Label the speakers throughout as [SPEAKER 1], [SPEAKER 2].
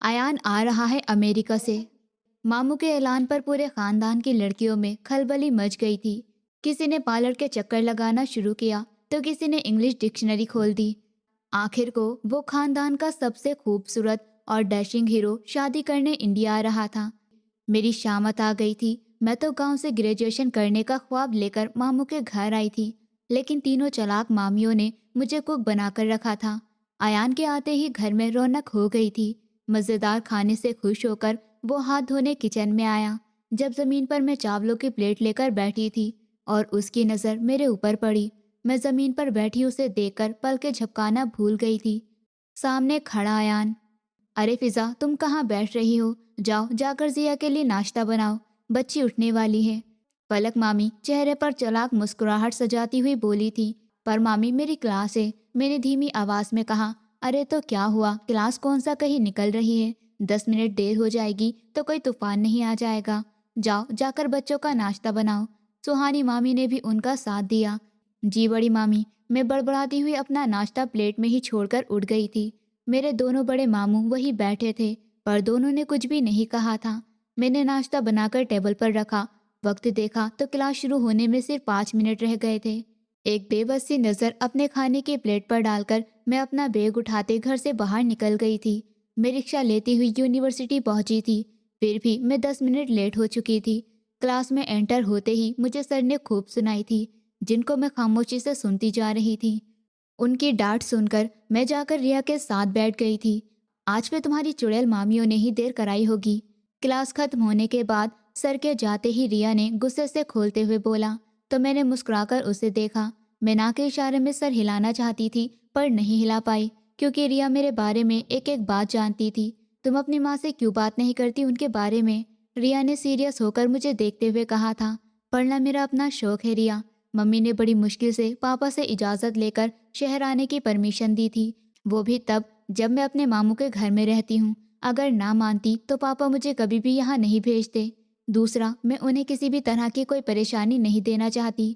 [SPEAKER 1] अयान आ रहा है अमेरिका से। मामू के ऐलान पर पूरे खानदान की लड़कियों में खलबली मच गई थी। किसी ने पार्लर के चक्कर लगाना शुरू किया तो किसी ने इंग्लिश डिक्शनरी खोल दी। आखिर को वो खानदान का सबसे खूबसूरत और डैशिंग हीरो शादी करने इंडिया आ रहा था। मेरी शामत आ गई थी। मैं तो गांव से ग्रेजुएशन करने का ख्वाब लेकर मामू के घर आई थी, लेकिन तीनों चालाक मामियों ने मुझे कुक बनाकर रखा था। अयान के आते ही घर में रौनक हो गई थी। मज़ेदार खाने से खुश होकर वो हाथ धोने किचन में आया। जब ज़मीन पर मैं चावलों की प्लेट लेकर बैठी थी और उसकी नज़र मेरे ऊपर पड़ी, मैं ज़मीन पर बैठी उसे देखकर पल के झपकाना भूल गई थी। सामने खड़ा अयान। अरे फिजा, तुम कहाँ बैठ रही हो? जाओ जाकर जिया के लिए नाश्ता बनाओ, बच्ची उठने वाली है। पलक मामी चेहरे पर चालाक मुस्कुराहट सजाती हुई बोली थी। पर मामी, मेरी क्लास है, मैंने धीमी आवाज में कहा। अरे तो क्या हुआ, क्लास कौन सा कहीं निकल रही है? 10 मिनट देर हो जाएगी तो कोई तूफान नहीं आ जाएगा। जाओ जाकर बच्चों का नाश्ता बनाओ। सुहानी मामी ने भी उनका साथ दिया। जी बड़ी मामी, मैं बड़बड़ाती हुई अपना नाश्ता प्लेट में ही छोड़कर उठ गई थी। मेरे दोनों बड़े मामू वही बैठे थे, पर दोनों ने कुछ भी नहीं कहा था। मैंने नाश्ता बनाकर टेबल पर रखा। वक्त देखा तो क्लास शुरू होने में सिर्फ 5 मिनट रह गए थे। एक बेबस सी नज़र अपने खाने की प्लेट पर डालकर मैं अपना बैग उठाते घर से बाहर निकल गई थी। मैं रिक्शा लेती हुई यूनिवर्सिटी पहुंची थी। फिर भी मैं 10 मिनट लेट हो चुकी थी। क्लास में एंटर होते ही मुझे सर ने खूब सुनाई थी, जिनको मैं खामोशी से सुनती जा रही थी। उनकी डांट सुनकर मैं जाकर रिया के साथ बैठ गई थी। आज पे तुम्हारी चुड़ैल मामियों ने ही देर कराई होगी। क्लास खत्म होने के बाद सर के जाते ही रिया ने गुस्से से खोलते हुए बोला, तो मैंने मुस्कुराकर उसे देखा। मैं ना के इशारे में सर हिलाना चाहती थी, पर नहीं हिला पाई, क्योंकि रिया मेरे बारे में एक एक बात जानती थी। तुम अपनी माँ से क्यों बात नहीं करती उनके बारे में? रिया ने सीरियस होकर मुझे देखते हुए कहा था। पढ़ना मेरा अपना शौक है रिया। मम्मी ने बड़ी मुश्किल से पापा से इजाज़त लेकर शहर आने की परमिशन दी थी, वो भी तब जब मैं अपने मामू के घर में रहती हूँ। अगर ना मानती तो पापा मुझे कभी भी यहाँ नहीं भेजते। दूसरा, मैं उन्हें किसी भी तरह की कोई परेशानी नहीं देना चाहती।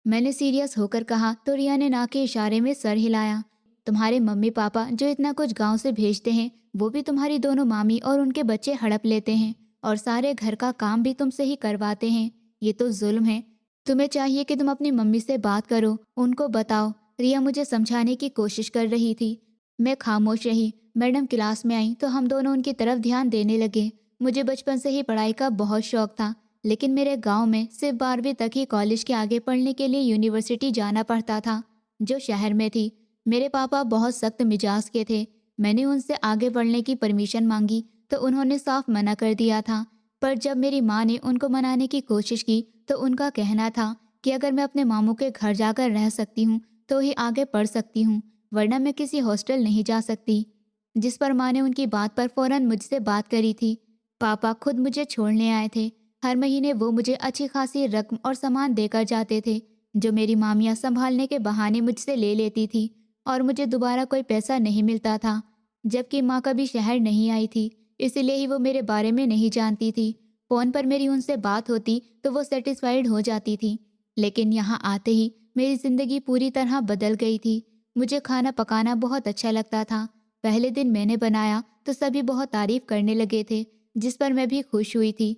[SPEAKER 1] मैंने सीरियस होकर कहा तो रिया ने ना के इशारे में सर हिलाया। तुम्हारे मम्मी पापा जो इतना कुछ गांव से भेजते हैं, वो भी तुम्हारी दोनों मामी और उनके बच्चे हड़प लेते हैं, और सारे घर का काम भी तुमसे ही करवाते हैं। ये तो जुल्म है। तुम्हें चाहिए कि तुम अपनी मम्मी से बात करो, उनको बताओ। रिया मुझे समझाने की कोशिश कर रही थी। मैं खामोश रही। मैडम क्लास में आई तो हम दोनों उनकी तरफ ध्यान देने लगे। मुझे बचपन से ही पढ़ाई का बहुत शौक था, लेकिन मेरे गांव में सिर्फ 12वीं तक ही कॉलेज के आगे पढ़ने के लिए यूनिवर्सिटी जाना पड़ता था, जो शहर में थी। मेरे पापा बहुत सख्त मिजाज के थे। मैंने उनसे आगे बढ़ने की परमिशन मांगी तो उन्होंने साफ मना कर दिया था। पर जब मेरी माँ ने उनको मनाने की कोशिश की तो उनका कहना था कि अगर मैं अपने मामू के घर जाकर रह सकती हूँ तो ही आगे पढ़ सकती हूँ, वरना मैं किसी हॉस्टल नहीं जा सकती। जिस पर माँ ने उनकी बात पर फौरन मुझसे बात करी थी। पापा खुद मुझे छोड़ने आए थे। हर महीने वो मुझे अच्छी खासी रकम और सामान देकर जाते थे, जो मेरी मामियाँ संभालने के बहाने मुझसे ले लेती थी, और मुझे दोबारा कोई पैसा नहीं मिलता था। जबकि माँ कभी शहर नहीं आई थी, इसलिए ही वो मेरे बारे में नहीं जानती थी। फ़ोन पर मेरी उनसे बात होती तो वो सेटिस्फाइड हो जाती थी, लेकिन यहाँ आते ही मेरी ज़िंदगी पूरी तरह बदल गई थी। मुझे खाना पकाना बहुत अच्छा लगता था। पहले दिन मैंने बनाया तो सभी बहुत तारीफ करने लगे थे, जिस पर मैं भी खुश हुई थी।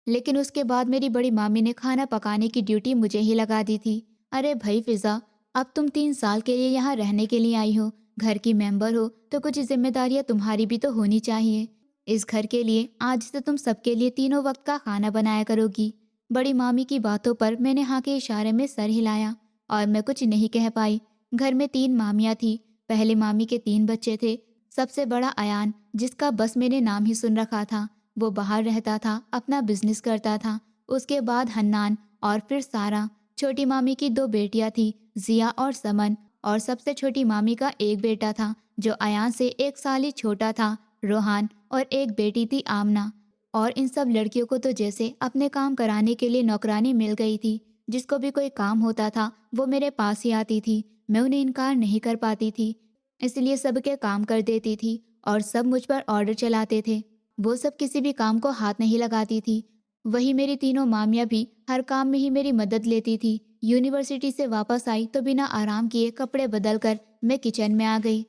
[SPEAKER 1] लेकिन उसके बाद मेरी बड़ी मामी ने खाना पकाने की ड्यूटी मुझे ही लगा दी थी। अरे भाई फिजा, अब तुम 3 साल के लिए यहाँ रहने के लिए आई हो, घर की मेंबर हो, तो कुछ जिम्मेदारियाँ तुम्हारी भी तो होनी चाहिए। इस घर के लिए आज से तुम सबके लिए तीनों वक्त का खाना बनाया करोगी। बड़ी मामी की बातों पर मैंने हाँ के इशारे में सर हिलाया, और मैं कुछ नहीं कह पाई। घर में 3 मामियाँ थी। पहले मामी के 3 बच्चे थे। सबसे बड़ा अयान, जिसका बस मैंने नाम ही सुन रखा था, वो बाहर रहता था, अपना बिजनेस करता था। उसके बाद हन्नान, और फिर सारा। छोटी मामी की 2 बेटियां थी, जिया और समन, और सबसे छोटी मामी का एक बेटा था, जो अयान से 1 साल ही छोटा था, रोहान। और एक बेटी थी, आमना। और इन सब लड़कियों को तो जैसे अपने काम कराने के लिए नौकरानी मिल गई थी। जिसको भी कोई काम होता था वो मेरे पास ही आती थी। मैं उन्हें इनकार नहीं कर पाती थी, इसलिए सबके काम कर देती थी, और सब मुझ पर ऑर्डर चलाते थे। वो सब किसी भी काम को हाथ नहीं लगाती थी। वही मेरी तीनों मामियाँ भी हर काम में ही मेरी मदद लेती थी। यूनिवर्सिटी से वापस आई तो बिना आराम किए कपड़े बदल कर मैं किचन में आ गई।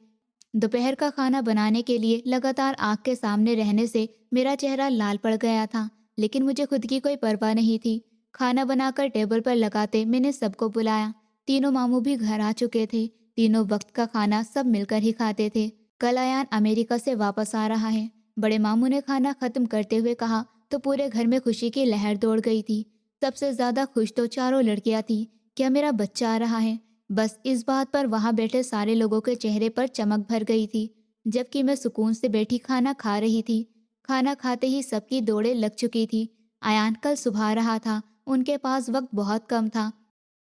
[SPEAKER 1] दोपहर का खाना बनाने के लिए लगातार आग के सामने रहने से मेरा चेहरा लाल पड़ गया था, लेकिन मुझे खुद की कोई परवाह नहीं थी। खाना बनाकर टेबल पर लगाते मैंने सबको बुलाया। तीनों मामू भी घर आ चुके थे। तीनों वक्त का खाना सब मिलकर ही खाते थे। कल अयान अमेरिका से वापस आ रहा है। बड़े मामू ने खाना खत्म करते हुए कहा तो पूरे घर में खुशी की लहर दौड़ गई थी। सबसे ज्यादा खुश तो चारों लड़कियां थी। क्या मेरा बच्चा आ रहा है? बस इस बात पर वहां बैठे सारे लोगों के चेहरे पर चमक भर गई थी। जबकि मैं सुकून से बैठी खाना खा रही थी। खाना खाते ही सबकी दौड़ें लग चुकी थी। अयान कल सुबह आ रहा था। उनके पास वक्त बहुत कम था।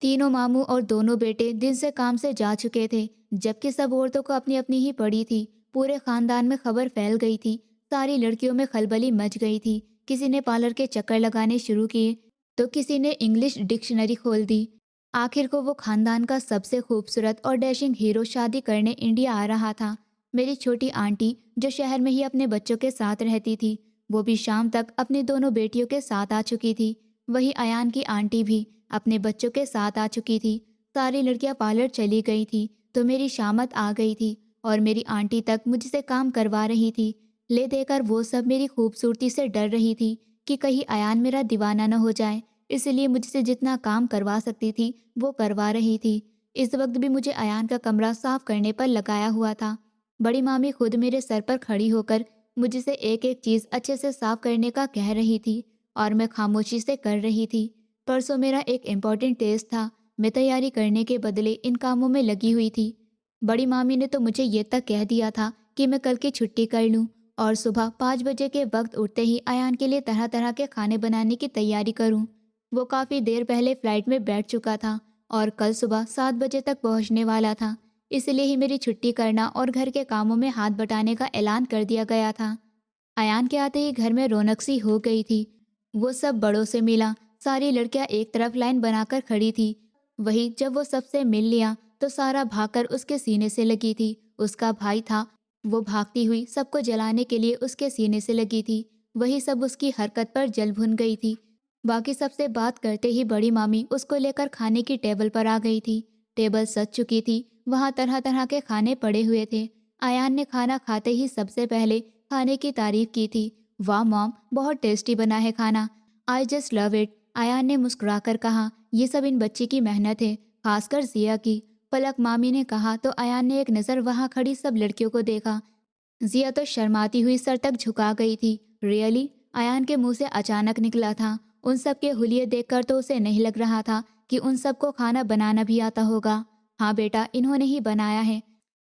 [SPEAKER 1] तीनों मामू और दोनों बेटे दिन से काम से जा चुके थे, जबकि सब औरतों को अपनी अपनी ही पड़ी थी। पूरे खानदान में खबर फैल गई थी। सारी लड़कियों में खलबली मच गई थी। किसी ने पार्लर के चक्कर लगाने शुरू किए तो किसी ने इंग्लिश डिक्शनरी खोल दी। आखिर को वो खानदान का सबसे खूबसूरत और डैशिंग हीरो शादी करने इंडिया आ रहा था। मेरी छोटी आंटी जो शहर में ही अपने बच्चों के साथ रहती थी, वो भी शाम तक अपनी दोनों बेटियों के साथ आ चुकी थी। वही अयान की आंटी भी अपने बच्चों के साथ आ चुकी थी। सारी लड़कियां पार्लर चली गई थी तो मेरी शामत आ गई थी और मेरी आंटी तक मुझसे काम करवा रही थी। ले देकर वो सब मेरी खूबसूरती से डर रही थी कि कहीं अयान मेरा दीवाना न हो जाए, इसलिए मुझसे जितना काम करवा सकती थी वो करवा रही थी। इस वक्त भी मुझे अयान का कमरा साफ करने पर लगाया हुआ था। बड़ी मामी खुद मेरे सर पर खड़ी होकर मुझसे एक एक चीज़ अच्छे से साफ करने का कह रही थी और मैं खामोशी से कर रही थी। परसों मेरा एक इम्पॉर्टेंट टेस्ट था। मैं तैयारी करने के बदले इन कामों में लगी हुई थी। बड़ी मामी ने तो मुझे ये तक कह दिया था कि मैं कल की छुट्टी कर लूं और सुबह 5 बजे के वक्त उठते ही अयान के लिए तरह तरह के खाने बनाने की तैयारी करूं। वो काफ़ी देर पहले फ्लाइट में बैठ चुका था और कल सुबह 7 बजे तक पहुंचने वाला था। इसलिए ही मेरी छुट्टी करना और घर के कामों में हाथ बटाने का ऐलान कर दिया गया था। अयान के आते ही घर में रौनक सी हो गई थी। वो सब बड़ों से मिला। सारी लड़कियां एक तरफ लाइन बनाकर खड़ी थी। वही जब वो सबसे मिल लिया तो सारा भागकर उसके सीने से लगी थी। उसका भाई था। वो भागती हुई सबको जलाने के लिए उसके सीने से लगी थी। वही सब उसकी हरकत पर जल भुन गई थी। बाकी सबसे बात करते ही बड़ी मामी उसको लेकर खाने की टेबल पर आ गई थी। टेबल सज चुकी थी। वहाँ तरह तरह के खाने पड़े हुए थे। अयान ने खाना खाते ही सबसे पहले खाने की तारीफ की थी। वाह मॉम, बहुत टेस्टी बना है खाना। I just love it. Ayaan ने मुस्कुराकर कहा, ये सब इन बच्चे की मेहनत है, खासकर जिया की। पलक मामी ने कहा तो अयान ने एक नज़र वहाँ खड़ी सब लड़कियों को देखा। जिया तो शर्माती हुई सर तक झुका गई थी। रियली? अयान के मुंह से अचानक निकला था। उन सब के हुलिये देखकर तो उसे नहीं लग रहा था कि उन सबको खाना बनाना भी आता होगा। हाँ बेटा, इन्होंने ही बनाया है।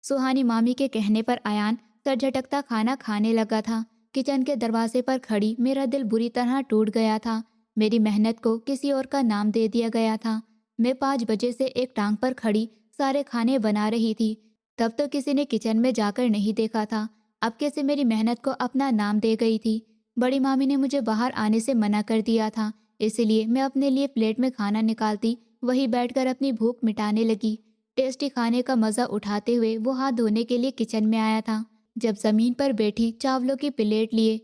[SPEAKER 1] सुहानी मामी के कहने पर अयान सर झटकता खाना खाने लगा था। किचन के दरवाजे पर खड़ी मेरा दिल बुरी तरह टूट गया था। मेरी मेहनत को किसी और का नाम दे दिया गया था। मैं 5 बजे से एक टांग पर खड़ी सारे खाने बना रही थी। तब तो किसी ने किचन में जाकर नहीं देखा था। अब कैसे मेरी मेहनत को अपना नाम दे गई थी। बड़ी मामी ने मुझे बाहर आने से मना कर दिया था, इसलिए मैं अपने लिए प्लेट में खाना निकालती वही बैठकर अपनी भूख मिटाने लगी। टेस्टी खाने का मज़ा उठाते हुए वो हाथ धोने के लिए किचन में आया था। जब ज़मीन पर बैठी चावलों की प्लेट लिए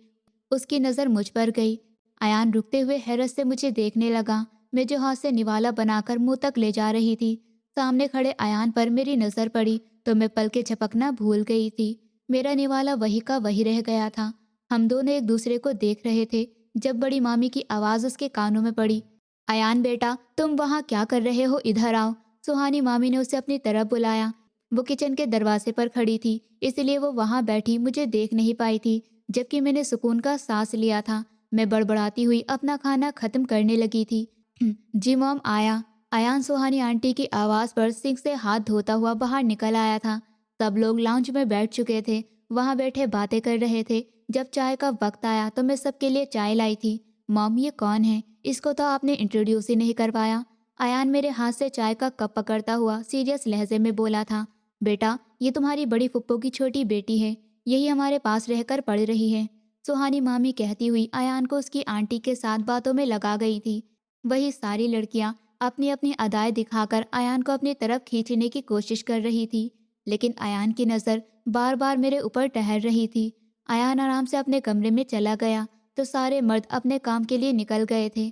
[SPEAKER 1] उसकी नज़र मुझ पर गई। अयान रुकते हुए हैरत से मुझे देखने लगा। मैं जो हाथ से निवाला बनाकर मुंह तक ले जा रही थी, सामने खड़े अयान पर मेरी नज़र पड़ी तो मैं पल के झपकना भूल गई थी। मेरा निवाला वही का वही रह गया था। हम दोनों एक दूसरे को देख रहे थे जब बड़ी मामी की आवाज़ उसके कानों में पड़ी। अयान बेटा, तुम वहाँ क्या कर रहे हो? इधर आओ। सुहानी मामी ने उसे अपनी तरफ बुलाया। वो किचन के दरवाजे पर खड़ी थी, इसलिए वो वहाँ बैठी मुझे देख नहीं पाई थी, जबकि मैंने सुकून का सांस लिया था। मैं बड़बड़ाती हुई अपना खाना खत्म करने लगी थी। जी मॉम, आया। अयान सुहानी आंटी की आवाज़ पर सिंक से हाथ धोता हुआ बाहर निकल आया था। सब लोग लाउंज में बैठ चुके थे। वहाँ बैठे बातें कर रहे थे। जब चाय का वक्त आया तो मैं सबके लिए चाय लाई थी। मॉम, ये कौन है? इसको तो आपने इंट्रोड्यूस ही नहीं करवाया। अयान मेरे हाथ से चाय का कप पकड़ता हुआ सीरियस लहजे में बोला था। बेटा, ये तुम्हारी बड़ी फुप्पो की छोटी बेटी है। यही हमारे पास रहकर पढ़ रही है। सुहानी मामी कहती हुई अयान को उसकी आंटी के साथ बातों में लगा गई थी। वही सारी लड़कियां अपनी अपनी अदाएं दिखाकर अयान को अपनी तरफ खींचने की कोशिश कर रही थी, लेकिन अयान की नज़र बार बार मेरे ऊपर ठहर रही थी। अयान आराम से अपने कमरे में चला गया तो सारे मर्द अपने काम के लिए निकल गए थे।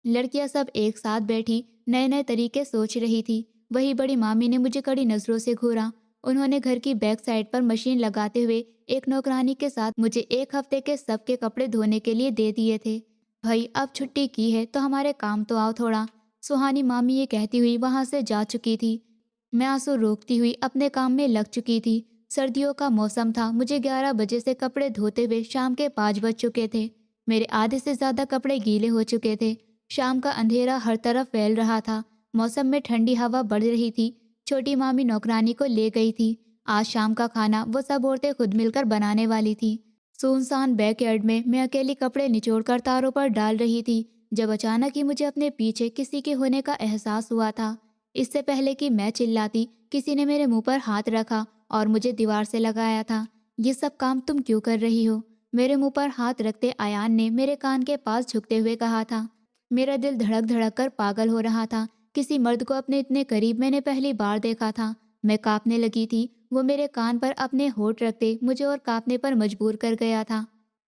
[SPEAKER 1] लड़कियां सब एक साथ बैठी नए नए तरीके सोच रही थी। वही बड़ी मामी ने मुझे कड़ी नज़रों से घूरा। उन्होंने घर की बैक साइड पर मशीन लगाते हुए एक नौकरानी के साथ मुझे 1 हफ्ते के सबके कपड़े धोने के लिए दे दिए थे। भाई अब छुट्टी की है तो हमारे काम तो आओ थोड़ा। सुहानी मामी ये कहती हुई वहां से जा चुकी थी। मैं आंसू रोकती हुई अपने काम में लग चुकी थी। सर्दियों का मौसम था। मुझे 11 बजे से कपड़े धोते हुए शाम के 5 बज चुके थे। मेरे आधे से ज्यादा कपड़े गीले हो चुके थे। शाम का अंधेरा हर तरफ फैल रहा था। मौसम में ठंडी हवा बढ़ रही थी। छोटी मामी नौकरानी को ले गई थी। आज शाम का खाना वो सब औरतें खुद मिलकर बनाने वाली थी। सुनसान बैकयार्ड में मैं अकेली कपड़े निचोड़कर तारों पर डाल रही थी जब अचानक ही मुझे अपने पीछे किसी के होने का एहसास हुआ था। इससे पहले कि मैं चिल्लाती किसी ने मेरे मुंह पर हाथ रखा और मुझे दीवार से लगाया था। ये सब काम तुम क्यों कर रही हो? मेरे मुंह पर हाथ रखते अयान ने मेरे कान के पास झुकते हुए कहा था। मेरा दिल धड़क धड़क कर पागल हो रहा था। किसी मर्द को अपने इतने करीब मैंने पहली बार देखा था। मैं कांपने लगी थी। वो मेरे कान पर अपने होठ रखते मुझे और कांपने पर मजबूर कर गया था।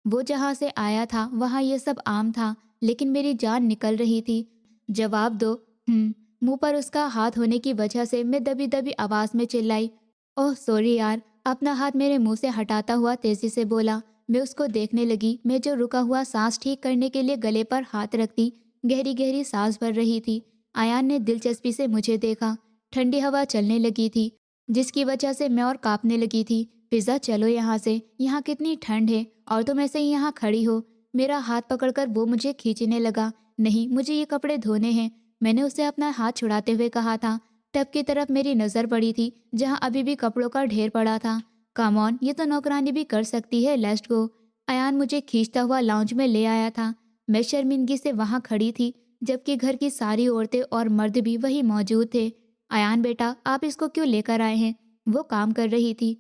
[SPEAKER 1] वो जहाँ से आया था वहाँ ये सब आम था, लेकिन मेरी जान निकल रही थी। जवाब दो। मुंह पर उसका हाथ होने की वजह से मैं दबी दबी आवाज में चिल्लाई। ओह सॉरी यार। अपना हाथ मेरे मुंह से हटाता हुआ तेजी से बोला। मैं उसको देखने लगी। मैं जो रुका हुआ सांस ठीक करने के लिए गले पर हाथ रखती गहरी गहरी सांस भर रही थी। आयान ने दिलचस्पी से मुझे देखा। ठंडी हवा चलने लगी थी जिसकी वजह से मैं और कांपने लगी थी। फिजा चलो यहाँ से, यहाँ कितनी ठंड है और तुम ऐसे ही यहाँ खड़ी हो। मेरा हाथ पकड़कर वो मुझे खींचने लगा। नहीं, मुझे ये कपड़े धोने हैं, मैंने उसे अपना हाथ छुड़ाते हुए कहा था। टब की तरफ मेरी नजर पड़ी थी जहाँ अभी भी कपड़ों का ढेर पड़ा था। कम ऑन, ये तो नौकरानी भी कर सकती है, लेट्स गो। अयान मुझे खींचता हुआ लाउंज में ले आया था। मैं शर्मिंदगी से वहाँ खड़ी थी जबकि घर की सारी औरतें और मर्द भी वही मौजूद थे। अयान बेटा, आप इसको क्यों लेकर आए हैं? वो काम कर रही थी।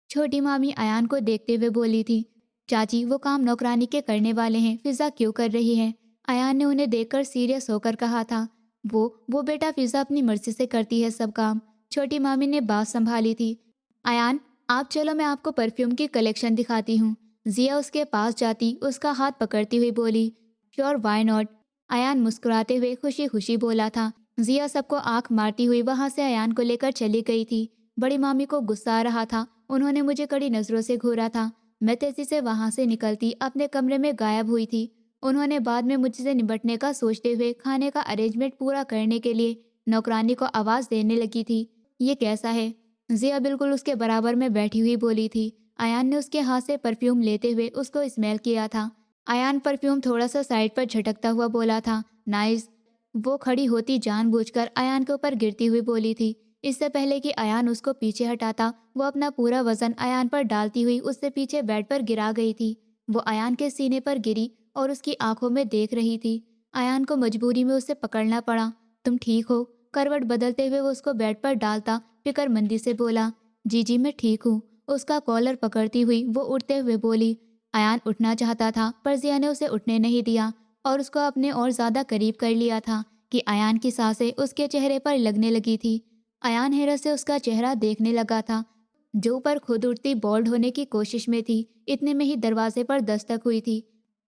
[SPEAKER 1] छोटी मामी अयान को देखते हुए बोली थी। चाची, वो काम नौकरानी के करने वाले हैं, फिजा क्यों कर रही है? अयान ने उन्हें देखकर सीरियस होकर कहा था। वो बेटा, फिजा अपनी मर्जी से करती है सब काम। छोटी मामी ने बात संभाली थी। अयान, आप चलो, मैं आपको परफ्यूम की कलेक्शन दिखाती हूँ। जिया उसके पास जाती उसका हाथ पकड़ती हुई बोली। Sure, why not. अयान मुस्कुराते हुए खुशी खुशी बोला था। जिया सबको आंख मारती हुई वहां से अयान को लेकर चली गई थी। बड़ी मामी को गुस्सा आ रहा था। उन्होंने मुझे कड़ी नजरों से घूरा था। मैं तेजी से वहां से निकलती अपने कमरे में गायब हुई थी। उन्होंने बाद में मुझसे निपटने का सोचते हुए खाने का अरेंजमेंट पूरा करने के लिए नौकरानी को आवाज देने लगी थी। ये कैसा है? जिया बिल्कुल उसके बराबर में बैठी हुई बोली थी। अयान ने उसके हाथ से परफ्यूम लेते हुए उसको स्मेल किया था। अयान परफ्यूम थोड़ा सा साइड पर झटकता हुआ बोला था, नाइस। वो खड़ी होती जानबूझकर अयान के ऊपर गिरती हुई बोली थी। इससे पहले कि अयान उसको पीछे हटाता, वो अपना पूरा वजन अयान पर डालती हुई उससे पीछे बेड पर गिरा गई थी। वो अयान के सीने पर गिरी और उसकी आंखों में देख रही थी। अयान को मजबूरी में उसे पकड़ना पड़ा। तुम ठीक हो? करवट बदलते हुए वो उसको बेड पर डालता फिक्रमंदी से बोला। जी मैं ठीक हूँ। उसका कॉलर पकड़ती हुई वो उठते हुए बोली। अयान उठना चाहता था पर जिया ने उसे उठने नहीं दिया और उसको अपने और ज्यादा करीब कर लिया था कि अयान की सांसें उसके चेहरे पर लगने लगी थी। अयान हैरत से उसका चेहरा देखने लगा था जो ऊपर खुद उठती बोल्ड होने की कोशिश में थी। इतने में ही दरवाजे पर दस्तक हुई थी।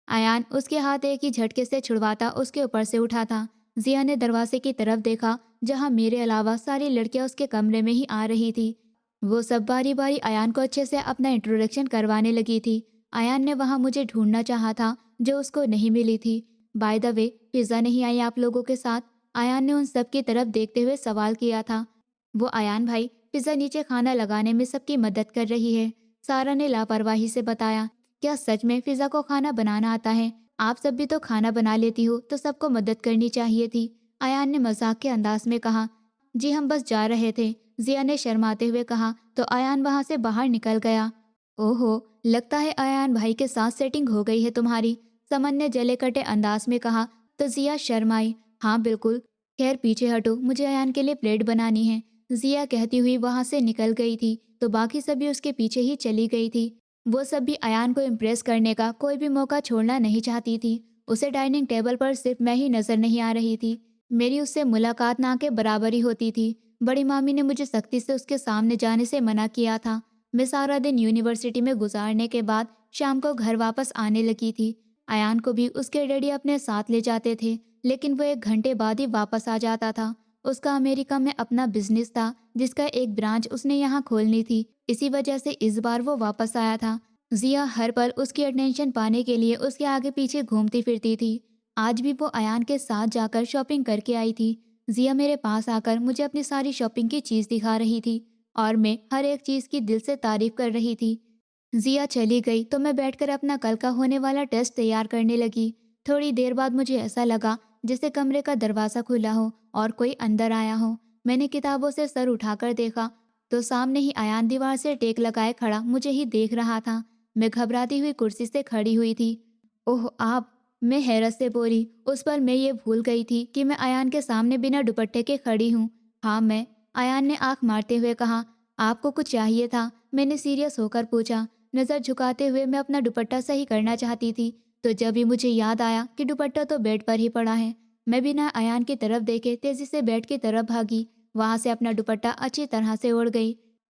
[SPEAKER 1] अयान उसके हाथ एक ही झटके से छुड़वाता उसके ऊपर से उठा था। जिया ने दरवाजे की तरफ देखा जहां मेरे अलावा सारी लड़कियां उसके कमरे में ही आ रही थी। वो सब बारी बारी अयान को अच्छे से अपना इंट्रोडक्शन करवाने लगी थी। अयान ने वहां मुझे ढूंढना चाहा था जो उसको नहीं मिली थी। बाय द वे, पिज्जा नहीं आई आप लोगों के साथ? अयान ने उन सब की तरफ देखते हुए सवाल किया था। वो अयान भाई पिज्जा नीचे खाना लगाने में सबकी मदद कर रही है, सारा ने लापरवाही से बताया। क्या सच में फिजा को खाना बनाना आता है? आप सब भी तो खाना बना लेती हो तो सबको मदद करनी चाहिए थी, अयान ने मजाक के अंदाज में कहा। जी हम बस जा रहे थे, जिया ने शर्माते हुए कहा तो अयान वहां से बाहर निकल गया। ओहो, लगता है अयान भाई के साथ सेटिंग हो गई है तुम्हारी, समन ने जले कटे अंदाज में कहा तो जिया शर्माई। हाँ बिल्कुल, खैर पीछे हटो, मुझे अयान के लिए प्लेट बनानी है, जिया कहती हुई वहां से निकल गई थी तो बाकी सभी उसके पीछे ही चली गई थी। वो सब भी अयान को इम्प्रेस करने का कोई भी मौका छोड़ना नहीं चाहती थी। उसे डाइनिंग टेबल पर सिर्फ मैं ही नजर नहीं आ रही थी। मेरी उससे मुलाकात ना के बराबर ही होती थी। बड़ी मामी ने मुझे सख्ती से उसके सामने जाने से मना किया था। मैं सारा दिन यूनिवर्सिटी में गुजारने के बाद शाम को घर वापस आने लगी थी। अयान को भी उसके डैडी अपने साथ ले जाते थे, लेकिन वो 1 घंटे बाद ही वापस आ जाता था। उसका अमेरिका में अपना बिजनेस था जिसका एक ब्रांच उसने यहाँ खोलनी थी। इसी वजह से इस बार वो वापस आया था। जिया हर पल उसकी अटेंशन पाने के लिए उसके आगे पीछे घूमती फिरती थी। आज भी वो अयान के साथ जाकर शॉपिंग करके आई थी। जिया मेरे पास आकर मुझे अपनी सारी शॉपिंग की चीज़ दिखा रही थी और मैं हर एक चीज़ की दिल से तारीफ कर रही थी। जिया चली गई तो मैं बैठकर अपना कल का होने वाला टेस्ट तैयार करने लगी। थोड़ी देर बाद मुझे ऐसा लगा जैसे कमरे का दरवाज़ा खुला हो और कोई अंदर आया हो। मैंने किताबों से सर उठाकर देखा तो सामने ही अयान दीवार से टेक लगाए खड़ा मुझे ही देख रहा था। मैं घबराती हुई कुर्सी से खड़ी हुई थी। ओह आप, मैं हैरत से बोली। उस पल मैं ये भूल गई थी कि मैं अयान के सामने बिना दुपट्टे के खड़ी हूँ। हाँ मैं। अयान ने आंख मारते हुए कहा। आपको कुछ चाहिए था? मैंने सीरियस होकर पूछा। नज़र झुकाते हुए मैं अपना दुपट्टा सही करना चाहती थी तो जब ही मुझे याद आया कि दुपट्टा तो बेड पर ही पड़ा है। मैं बिना अयान की तरफ देखे तेजी से बेड की तरफ भागी। वहां से अपना दुपट्टा अच्छी तरह से उड़ गई।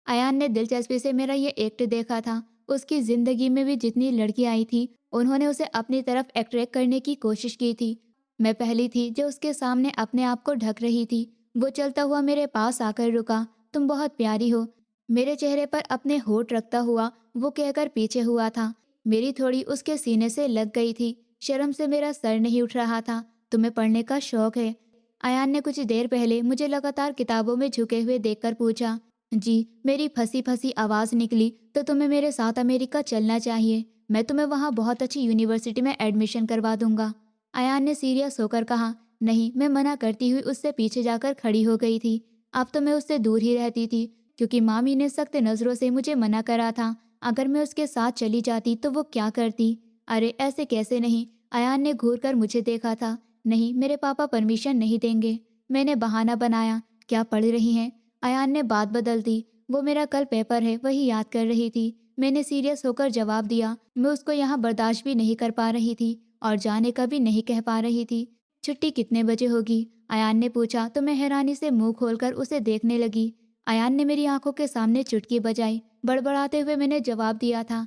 [SPEAKER 1] अयान ने दिलचस्पी से मेरा ये एक्ट देखा था। उसकी जिंदगी में भी जितनी लड़की आई थी उन्होंने उसे अपनी तरफ अट्रैक्ट करने की कोशिश की थी। मैं पहली थी जो उसके सामने अपने आप को ढक रही थी। वो चलता हुआ मेरे पास आकर रुका। तुम बहुत प्यारी हो, मेरे चेहरे पर अपने होठ रखता हुआ वो कहकर पीछे हुआ था। मेरी थोड़ी उसके सीने से लग गई थी। शर्म से मेरा सर नहीं उठ रहा था। तुम्हें पढ़ने का शौक है? अयान ने कुछ देर पहले मुझे लगातार किताबों में झुके हुए देखकर पूछा। जी, मेरी फंसी फंसी आवाज़ निकली। तो तुम्हें मेरे साथ अमेरिका चलना चाहिए। मैं तुम्हें वहाँ बहुत अच्छी यूनिवर्सिटी में एडमिशन करवा दूंगा। अयान ने सीरियस होकर कहा। नहीं, मैं मना करती हुई उससे पीछे जाकर खड़ी हो गई थी। अब तो मैं उससे दूर ही रहती थी क्योंकि मामी ने सख्त नज़रों से मुझे मना करा था। अगर मैं उसके साथ चली जाती तो वो क्या करती? अरे ऐसे कैसे नहीं? अयान ने घूर कर मुझे देखा था। नहीं, मेरे पापा परमिशन नहीं देंगे। मैंने बहाना बनाया। क्या पढ़ रही हैं? अयान ने बात बदल दी। वो मेरा कल पेपर है वही याद कर रही थी। मैंने सीरियस होकर जवाब दिया। मैं उसको यहाँ बर्दाश्त भी नहीं कर पा रही थी और जाने का भी नहीं कह पा रही थी। छुट्टी कितने बजे होगी? अयान ने पूछा तो मैं हैरानी से मुंह खोलकर उसे देखने लगी। अयान ने मेरी आंखों के सामने चुटकी बजाई। बड़बड़ाते हुए मैंने जवाब दिया था।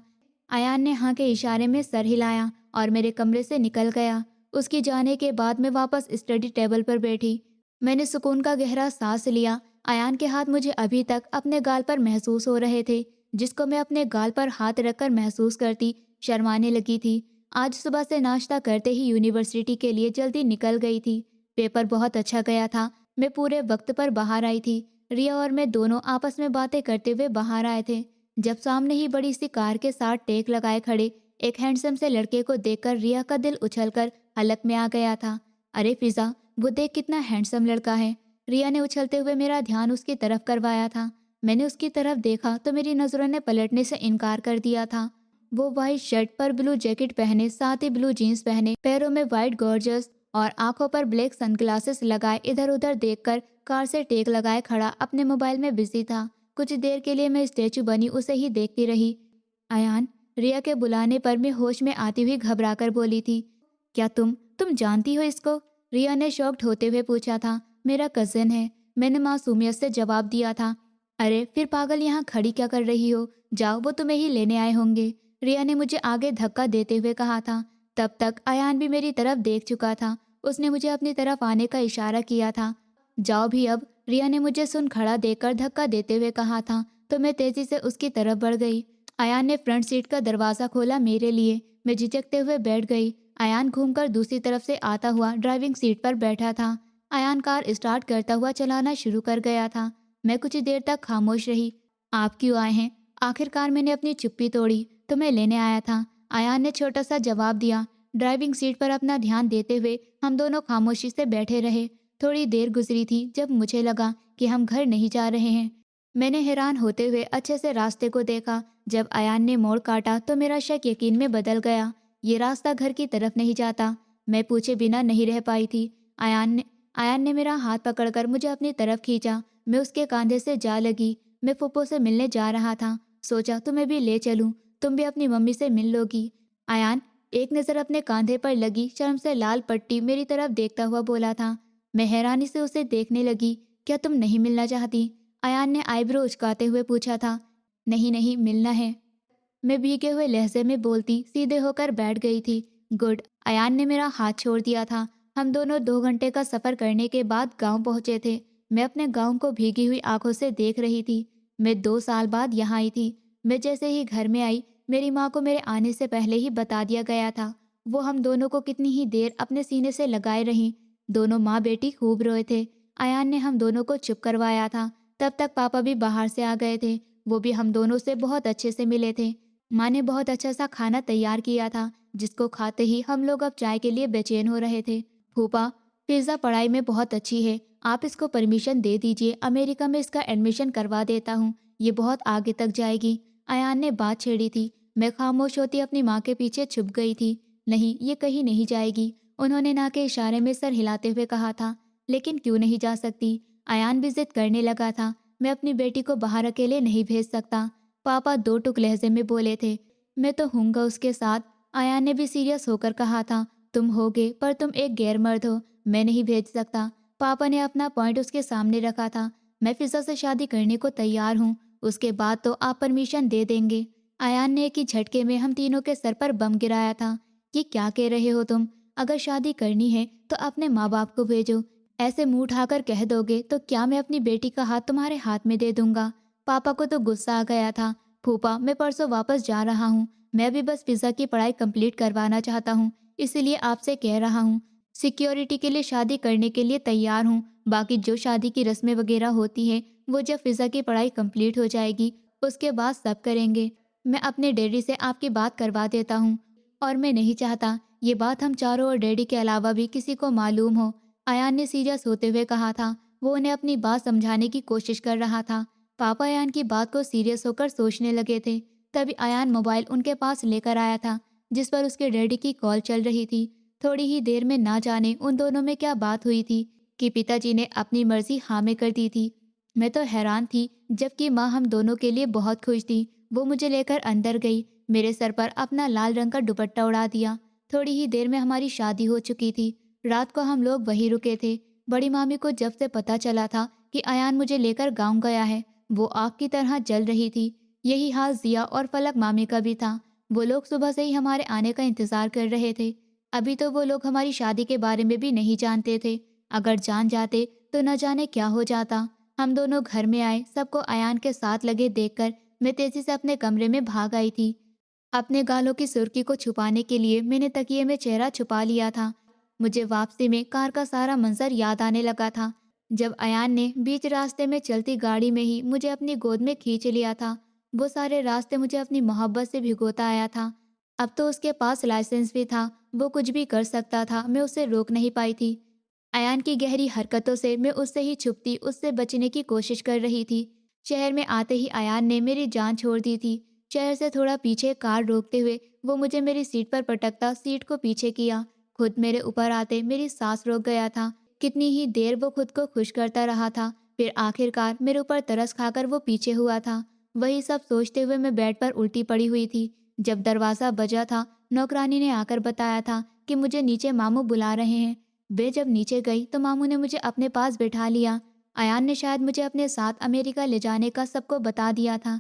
[SPEAKER 1] अयान ने हाँ के इशारे में सर हिलाया और मेरे कमरे से निकल गया। उसके जाने के बाद मैं वापस स्टडी टेबल पर बैठी। मैंने सुकून का गहरा सांस लिया। अयान के हाथ मुझे अभी तक अपने गाल पर महसूस हो रहे थे, जिसको मैं अपने गाल पर हाथ रखकर महसूस करती शर्माने लगी थी। आज सुबह से नाश्ता करते ही यूनिवर्सिटी के लिए जल्दी निकल गई थी। पेपर बहुत अच्छा गया था। मैं पूरे वक्त पर बाहर आई थी। रिया और मैं दोनों आपस में बातें करते हुए बाहर आए थे जब सामने ही बड़ी सी कार के साथ टेक लगाए खड़े एक हैंडसम से लड़के को देखकर रिया का दिल उछलकर हलक में आ गया था। अरे फिजा, वो देख कितना हैंडसम लड़का है। रिया ने उछलते हुए मेरा ध्यान उसकी तरफ करवाया था। मैंने उसकी तरफ देखा तो मेरी नज़रों ने पलटने से इनकार कर दिया था। वो वाइट शर्ट पर ब्लू जैकेट पहने, साथ ही ब्लू जीन्स पहने, पैरों में वाइट गॉर्जस और आंखों पर ब्लैक सनग्लासेस लगाए इधर उधर देखकर कार से टेक लगाए खड़ा अपने मोबाइल में बिजी था। कुछ देर के लिए मैं स्टैचू बनी उसे ही देखती रही। अयान, रिया के बुलाने पर मैं होश में आती हुई घबराकर बोली थी। क्या तुम जानती हो इसको? रिया ने शॉक्ड होते हुए पूछा था। मेरा कजिन है, मैंने मासूमियत से जवाब दिया था। अरे फिर पागल यहाँ खड़ी क्या कर रही हो? जाओ, वो तुम्हें ही लेने आए होंगे। रिया ने मुझे आगे धक्का देते हुए कहा था। तब तक अयान भी मेरी तरफ देख चुका था। उसने मुझे अपनी तरफ आने का इशारा किया था। जाओ भी अब, रिया ने मुझे सुन खड़ा देखकर धक्का देते हुए कहा था तो मैं तेजी से उसकी तरफ बढ़ गई। अयान ने फ्रंट सीट का दरवाज़ा खोला मेरे लिए। मैं झिझकते हुए बैठ गई। अयान घूमकर दूसरी तरफ से आता हुआ ड्राइविंग सीट पर बैठा था। अयान कार स्टार्ट करता हुआ चलाना शुरू कर गया था। मैं कुछ देर तक खामोश रही। आप क्यों आए हैं? आखिरकार मैंने अपनी चुप्पी तोड़ी। तुम्हें लेने आया था, अयान ने छोटा सा जवाब दिया। ड्राइविंग सीट पर अपना ध्यान देते हुए हम दोनों खामोशी से बैठे रहे। थोड़ी देर गुजरी थी जब मुझे लगा कि हम घर नहीं जा रहे हैं। मैंने हैरान होते हुए अच्छे से रास्ते को देखा। जब अयान ने मोड़ काटा तो मेरा शक यकीन में बदल गया। ये रास्ता घर की तरफ नहीं जाता। मैं पूछे बिना नहीं रह पाई थी। अयान ने मेरा हाथ पकड़कर मुझे अपनी तरफ खींचा। मैं उसके कंधे से जा लगी। मैं फूफो से मिलने जा रहा था। सोचा तुम्हें भी ले चलूं, तुम भी अपनी मम्मी से मिल लोगी। अयान, एक नज़र अपने कंधे पर लगी शर्म से लाल पट्टी मेरी तरफ देखता हुआ बोला था। मैं हैरानी से उसे देखने लगी। क्या तुम नहीं मिलना चाहती? अयान ने आईब्रो उचकाते हुए पूछा था। नहीं नहीं, मिलना है, मैं भीगे हुए लहजे में बोलती सीधे होकर बैठ गई थी। गुड। अयान ने मेरा हाथ छोड़ दिया था। हम दोनों 2 घंटे का सफ़र करने के बाद गांव पहुंचे थे। मैं अपने गांव को भीगी हुई आंखों से देख रही थी। मैं 2 साल बाद यहाँ आई थी। मैं जैसे ही घर में आई, मेरी माँ को मेरे आने से पहले ही बता दिया गया था। वो हम दोनों को कितनी ही देर अपने सीने से लगाए रहीं। दोनों माँ बेटी खूब रोए थे। अयान ने हम दोनों को चुप करवाया था। तब तक पापा भी बाहर से आ गए थे। वो भी हम दोनों से बहुत अच्छे से मिले थे। माँ ने बहुत अच्छा सा खाना तैयार किया था, जिसको खाते ही हम लोग अब चाय के लिए बेचैन हो रहे थे। फूफा, पिज़्ज़ा पढ़ाई में बहुत अच्छी है, आप इसको परमिशन दे दीजिए, अमेरिका में इसका एडमिशन करवा देता हूँ, ये बहुत आगे तक जाएगी। अयान ने बात छेड़ी थी। मैं खामोश होती अपनी माँ के पीछे छुप गई थी। नहीं, ये कहीं नहीं जाएगी, उन्होंने ना के इशारे में सर हिलाते हुए कहा था। लेकिन क्यों नहीं जा सकती? अयान भी जिद करने लगा था। मैं अपनी बेटी को बाहर अकेले नहीं भेज सकता। पापा दो टुक लहजे में बोले थे। मैं तो हूँगा उसके साथ। अयान ने भी सीरियस होकर कहा था। तुम होगे, पर तुम एक गैर मर्द हो, मैं नहीं भेज सकता। पापा ने अपना पॉइंट उसके सामने रखा था। मैं फिजा से शादी करने को तैयार हूँ, उसके बाद तो आप परमिशन दे देंगे। अयान ने एक ही झटके में हम तीनों के सर पर बम गिराया था। ये क्या कह रहे हो तुम? अगर शादी करनी है तो अपने माँ बाप को भेजो। ऐसे मुंह उठाकर कह दोगे तो क्या मैं अपनी बेटी का हाथ तुम्हारे हाथ में दे दूंगा? पापा को तो गुस्सा आ गया था। फूफा, मैं परसों वापस जा रहा हूँ। मैं भी बस पिज़्ज़ा की पढ़ाई कंप्लीट करवाना चाहता हूँ, इसीलिए आपसे कह रहा हूँ। सिक्योरिटी के लिए शादी करने के लिए तैयार हूँ। बाकी जो शादी की रस्में वगैरह होती हैं, वो जब फिज़ा की पढ़ाई कंप्लीट हो जाएगी, उसके बाद सब करेंगे। मैं अपने डैडी से आपकी बात करवा देता हूँ। और मैं नहीं चाहता ये बात हम चारों और डैडी के अलावा भी किसी को मालूम हो। अयान ने सीरियस होते हुए कहा था। वो उन्हें अपनी बात समझाने की कोशिश कर रहा था। पापा अयान की बात को सीरियस होकर सोचने लगे थे। तभी अयान मोबाइल उनके पास लेकर आया था, जिस पर उसके डैडी की कॉल चल रही थी। थोड़ी ही देर में ना जाने उन दोनों में क्या बात हुई थी कि पिताजी ने अपनी मर्जी हाँ में कर दी थी। मैं तो हैरान थी, जबकि माँ हम दोनों के लिए बहुत खुश थी। वो मुझे लेकर अंदर गई, मेरे सर पर अपना लाल रंग का दुपट्टा उड़ा दिया। थोड़ी ही देर में हमारी शादी हो चुकी थी। रात को हम लोग वहीं रुके थे। बड़ी मामी को जब से पता चला था कि अयान मुझे लेकर गाँव गया है, वो आग की तरह जल रही थी। यही हाल जिया और फलक मामी का भी था। वो लोग सुबह से ही हमारे आने का इंतजार कर रहे थे। अभी तो वो लोग हमारी शादी के बारे में भी नहीं जानते थे। अगर जान जाते तो न जाने क्या हो जाता। हम दोनों घर में आए। सबको अयान के साथ लगे देखकर मैं तेजी से अपने कमरे में भाग आई थी। अपने गालों की सुर्खी को छुपाने के लिए मैंने तकिए में चेहरा छुपा लिया था। मुझे वापसी में कार का सारा मंजर याद आने लगा था, जब अयान ने बीच रास्ते में चलती गाड़ी में ही मुझे अपनी गोद में खींच लिया था। वो सारे रास्ते मुझे अपनी मोहब्बत से भिगोता आया था। अब तो उसके पास लाइसेंस भी था, वो कुछ भी कर सकता था, मैं उसे रोक नहीं पाई थी। अयान की गहरी हरकतों से मैं उससे ही छुपती, उससे बचने की कोशिश कर रही थी। शहर में आते ही अयान ने मेरी जान छोड़ दी थी। शहर से थोड़ा पीछे कार रोकते हुए वो मुझे मेरी सीट पर पटकता सीट को पीछे किया। खुद मेरे ऊपर आते मेरी सांस रोक गया था। कितनी ही देर वो खुद को खुश करता रहा था, फिर आखिरकार मेरे ऊपर तरस खाकर वो पीछे हुआ था। वही सब सोचते हुए मैं बेड पर उल्टी पड़ी हुई थी। जब दरवाज़ा बजा था, नौकरानी ने आकर बताया था कि मुझे नीचे मामू बुला रहे हैं। वे जब नीचे गई तो मामू ने मुझे अपने पास बिठा लिया। अयान ने शायद मुझे अपने साथ अमेरिका ले जाने का सबको बता दिया था,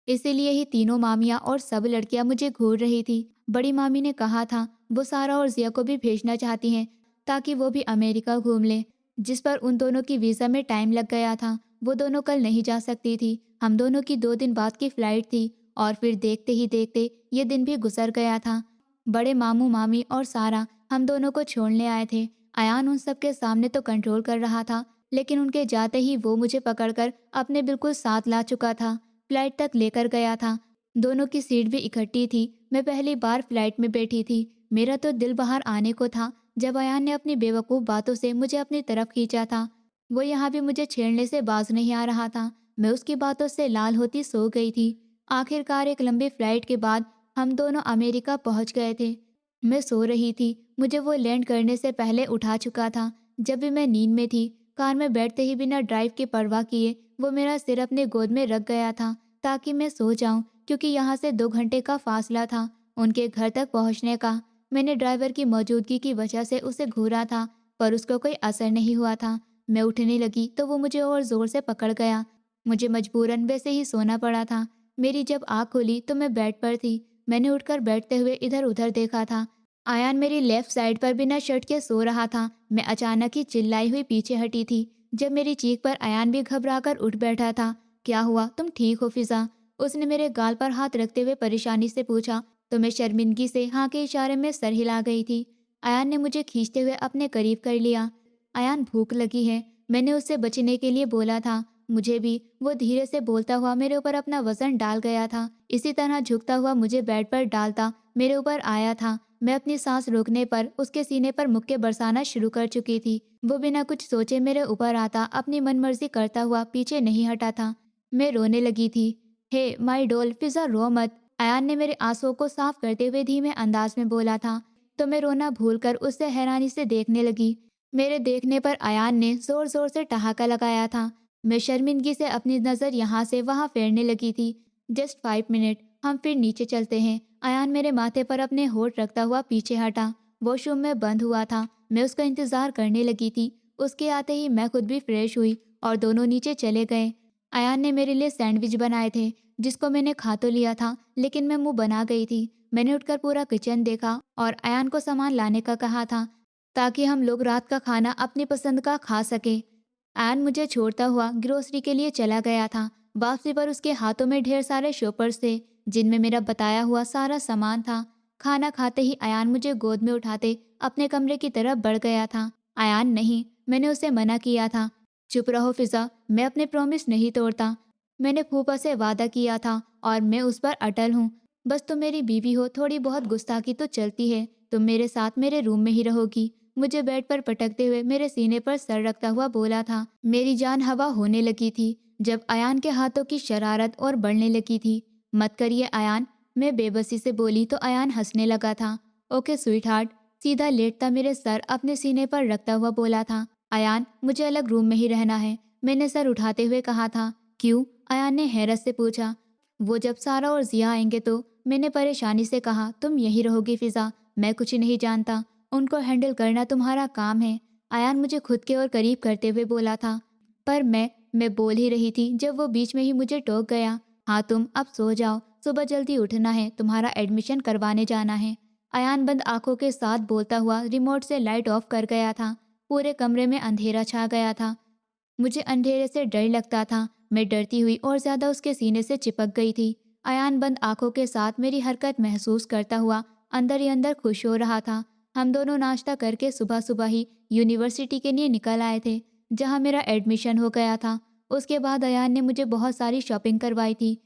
[SPEAKER 1] इसीलिए ही तीनों मामियाँ और सब लड़कियां मुझे घूर रही थी। बड़ी मामी ने कहा था वो सारा और जिया को भी भेजना चाहती हैं, ताकि वो भी अमेरिका घूम लें, जिस पर उन दोनों की वीज़ा में टाइम लग गया था। वो दोनों कल नहीं जा सकती थी। हम दोनों की 2 दिन बाद की फ़्लाइट थी और फिर देखते ही देखते ये दिन भी गुजर गया था। बड़े मामू मामी और सारा हम दोनों को छोड़ने आए थे। अयान उन सबके सामने तो कंट्रोल कर रहा था, लेकिन उनके जाते ही वो मुझे पकड़कर अपने बिल्कुल साथ ला चुका था। फ्लाइट तक लेकर गया था। दोनों की सीट भी इकट्ठी थी। मैं पहली बार फ्लाइट में बैठी थी। मेरा तो दिल बाहर आने को था जब अयान ने अपनी बेवकूफ़ बातों से मुझे अपनी तरफ खींचा था। वो यहाँ भी मुझे छेड़ने से बाज नहीं आ रहा था। मैं उसकी बातों से लाल होती सो गई थी। आखिरकार एक लंबी फ्लाइट के बाद हम दोनों अमेरिका पहुँच गए थे। मैं सो रही थी। मुझे वो लैंड करने से पहले उठा चुका था। जब भी मैं नींद में थी, कार में बैठते ही बिना ड्राइव की परवाह किए वो मेरा सिर अपने गोद में रख गया था, ताकि मैं सो जाऊं, क्योंकि यहाँ से 2 घंटे का फासला था उनके घर तक पहुँचने का। मैंने ड्राइवर की मौजूदगी की वजह से उसे घूरा था, पर उसको कोई असर नहीं हुआ था। मैं उठने लगी तो वो मुझे और ज़ोर से पकड़ गया। मुझे मजबूरन वैसे ही सोना पड़ा था। मेरी जब आँख खुली तो मैं बेड पर थी। मैंने उठकर बैठते हुए इधर उधर देखा था। आयान मेरी लेफ्ट साइड पर बिना शर्ट के सो रहा था। मैं अचानक ही चिल्लाई हुई पीछे हटी थी। जब मेरी चीख पर अयान भी घबराकर उठ बैठा था। क्या हुआ, तुम ठीक हो फिजा? उसने मेरे गाल पर हाथ रखते हुए परेशानी से पूछा। तो मैं शर्मिंदगी से हाँ के इशारे में सर हिला गई थी। अयान ने मुझे खींचते हुए अपने करीब कर लिया। अयान, भूख लगी है, मैंने उससे बचने के लिए बोला था। मुझे भी, वो धीरे से बोलता हुआ मेरे ऊपर अपना वजन डाल गया था। इसी तरह झुकता हुआ मुझे बेड पर डालता मेरे ऊपर आया था। मैं अपनी सांस रोकने पर उसके सीने पर मुक्के बरसाना शुरू कर चुकी थी। वो बिना कुछ सोचे मेरे ऊपर आता अपनी मनमर्जी करता हुआ पीछे नहीं हटा था। मैं रोने लगी थी। हे माई डॉल, फिजा रो मत, अयान ने मेरे आंसुओं को साफ करते हुए धीमे अंदाज में बोला था। तो मैं रोना भूलकर उससे हैरानी से देखने लगी। मेरे देखने पर अयान ने जोर जोर से ठहाका लगाया था। मैं शर्मिंदगी से अपनी नज़र यहाँ से वहाँ फेरने लगी थी। जस्ट 5 मिनट, हम फिर नीचे चलते हैं। अयान मेरे माथे पर अपने होठ रखता हुआ पीछे हटा। वॉशरूम में बंद हुआ था। मैं उसका इंतजार करने लगी थी। उसके आते ही मैं खुद भी फ्रेश हुई और दोनों नीचे चले गए। अयान ने मेरे लिए सैंडविच बनाए थे, जिसको मैंने खा तो लिया था, लेकिन मैं मुंह बना गई थी। मैंने उठकर पूरा किचन देखा और अयान को सामान लाने का कहा था, ताकि हम लोग रात का खाना अपनी पसंद का खा सके। अयान मुझे छोड़ता हुआ ग्रोसरी के लिए चला गया था। वापसी पर उसके हाथों में ढेर सारे शॉपर्स थे, जिनमें मेरा बताया हुआ सारा सामान था। खाना खाते ही अयान मुझे गोद में उठाते अपने कमरे की तरफ बढ़ गया था। अयान नहीं, मैंने उसे मना किया था। चुप रहो फिजा, मैं अपने प्रॉमिस नहीं तोड़ता। मैंने फूफा से वादा किया था और मैं उस पर अटल हूँ। बस तुम मेरी बीवी हो, थोड़ी बहुत गुस्ताखी तो चलती है। तुम मेरे साथ मेरे रूम में ही रहोगी। मुझे बेड पर पटकते हुए मेरे सीने पर सर रखता हुआ बोला था। मेरी जान हवा होने लगी थी जब अयान के हाथों की शरारत और बढ़ने लगी थी। मत करिए अयान, मैं बेबसी से बोली तो अयान हंसने लगा था। ओके स्वीट हार्ट, सीधा लेटता मेरे सर अपने सीने पर रखता हुआ बोला था। अयान, मुझे अलग रूम में ही रहना है, मैंने सर उठाते हुए कहा था। क्यों, अयान ने हैरत से पूछा। वो जब सारा और जिया आएंगे तो, मैंने परेशानी से कहा। तुम यही रहोगी फिजा, मैं कुछ नहीं जानता, उनको हैंडल करना तुम्हारा काम है। अयान मुझे खुद के और करीब करते हुए बोला था। पर मैं बोल ही रही थी जब वो बीच में ही मुझे टोक गया। हाँ तुम अब सो जाओ, सुबह जल्दी उठना है, तुम्हारा एडमिशन करवाने जाना है। अयान बंद आंखों के साथ बोलता हुआ रिमोट से लाइट ऑफ कर गया था। पूरे कमरे में अंधेरा छा गया था। मुझे अंधेरे से डर लगता था। मैं डरती हुई और ज्यादा उसके सीने से चिपक गई थी। अयान बंद आंखों के साथ मेरी हरकत महसूस करता हुआ अंदर ही अंदर खुश हो रहा था। हम दोनों नाश्ता करके सुबह सुबह ही यूनिवर्सिटी के लिए निकल आए थे, जहाँ मेरा एडमिशन हो गया था। उसके बाद अयान ने मुझे बहुत सारी शॉपिंग करवाई थी।